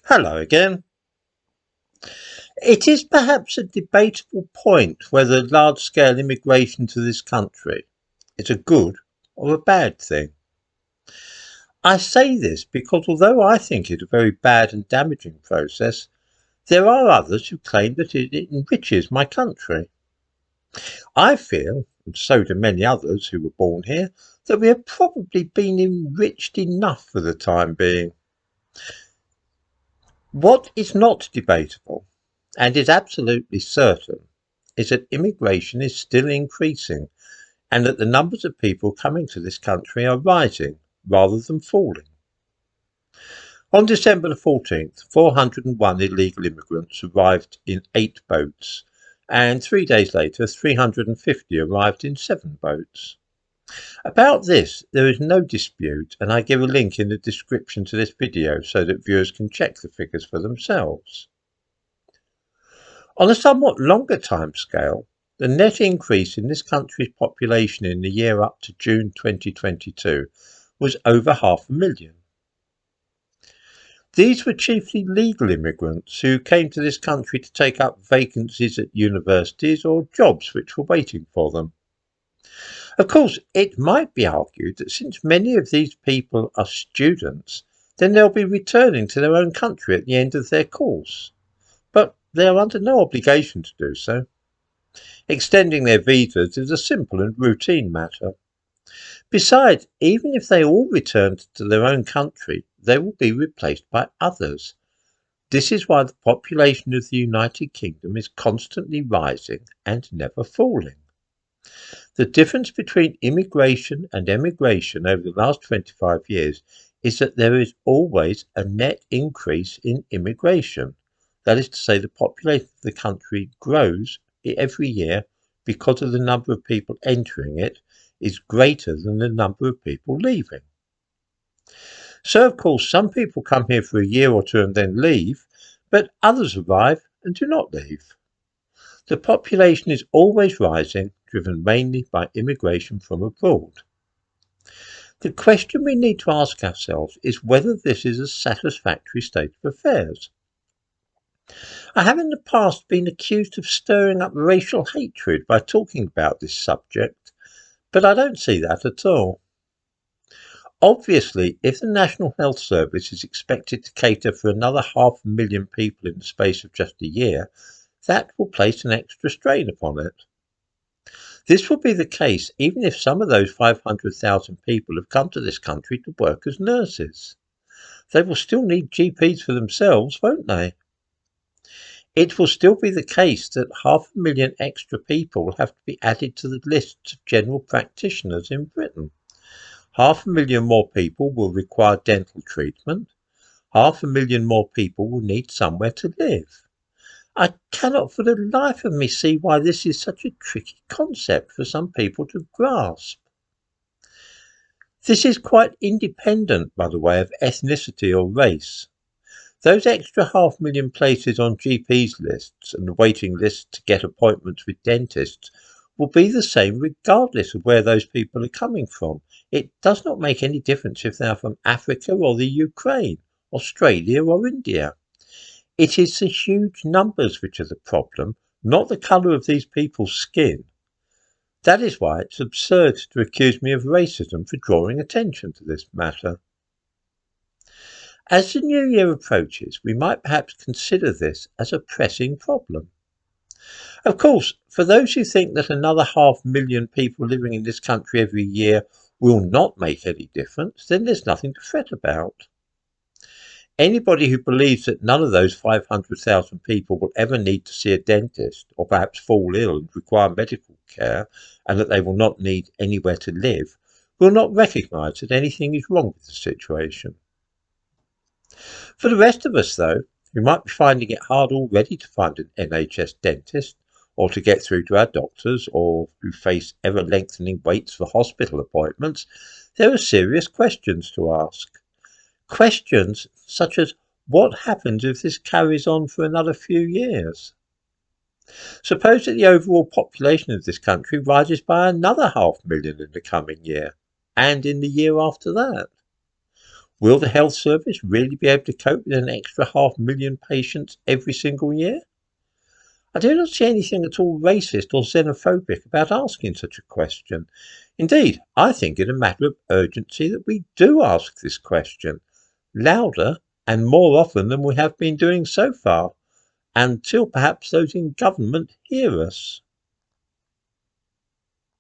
Hello again. It is perhaps a debatable point whether large-scale immigration to this country is a good or a bad thing. I say this because although I think it a very bad and damaging process, there are others who claim that it enriches my country. I feel, and so do many others who were born here, that we have probably been enriched enough for the time being. What is not debatable, and is absolutely certain, is that immigration is still increasing and that the numbers of people coming to this country are rising rather than falling. On December the 14th, 401 illegal immigrants arrived in 8 boats, and 3 days later, 350 arrived in 7 boats. About this, there is no dispute, and I give a link in the description to this video so that viewers can check the figures for themselves. On a somewhat longer timescale, the net increase in this country's population in the year up to June 2022 was over 500,000. These were chiefly legal immigrants who came to this country to take up vacancies at universities or jobs which were waiting for them. Of course, it might be argued that since many of these people are students, then they'll be returning to their own country at the end of their course. But they are under no obligation to do so. Extending their visas is a simple and routine matter. Besides, even if they all returned to their own country, they will be replaced by others. This is why the population of the United Kingdom is constantly rising and never falling. The difference between immigration and emigration over the last 25 years is that there is always a net increase in immigration. That is to say, the population of the country grows every year because of the number of people entering it is greater than the number of people leaving. So, of course, some people come here for a year or two and then leave, but others arrive and do not leave. The population is always rising, driven mainly by immigration from abroad. The question we need to ask ourselves is whether this is a satisfactory state of affairs. I have in the past been accused of stirring up racial hatred by talking about this subject, but I don't see that at all. Obviously, if the National Health Service is expected to cater for another 500,000 people in the space of just a year, that will place an extra strain upon it. This will be the case even if some of those 500,000 people have come to this country to work as nurses. They will still need GPs for themselves, won't they? It will still be the case that 500,000 extra people will have to be added to the lists of general practitioners in Britain. 500,000 more people will require dental treatment. 500,000 more people will need somewhere to live. I cannot for the life of me see why this is such a tricky concept for some people to grasp. This is quite independent, by the way, of ethnicity or race. Those extra 500,000 places on GPs lists and the waiting lists to get appointments with dentists will be the same regardless of where those people are coming from. It does not make any difference if they are from Africa or the Ukraine, Australia or India. It is the huge numbers which are the problem, not the colour of these people's skin. That is why it's absurd to accuse me of racism for drawing attention to this matter. As the new year approaches, we might perhaps consider this as a pressing problem. Of course, for those who think that another 500,000 people living in this country every year will not make any difference, then there's nothing to fret about. Anybody who believes that none of those 500,000 people will ever need to see a dentist or perhaps fall ill and require medical care and that they will not need anywhere to live will not recognise that anything is wrong with the situation. For the rest of us, though, who might be finding it hard already to find an NHS dentist or to get through to our doctors or who face ever-lengthening waits for hospital appointments, there are serious questions to ask. Questions such as, what happens if this carries on for another few years? Suppose that the overall population of this country rises by another 500,000 in the coming year, and in the year after that. Will the health service really be able to cope with an extra 500,000 patients every single year? I do not see anything at all racist or xenophobic about asking such a question. Indeed, I think it a matter of urgency that we do ask this question louder and more often than we have been doing so far, until perhaps those in government hear us.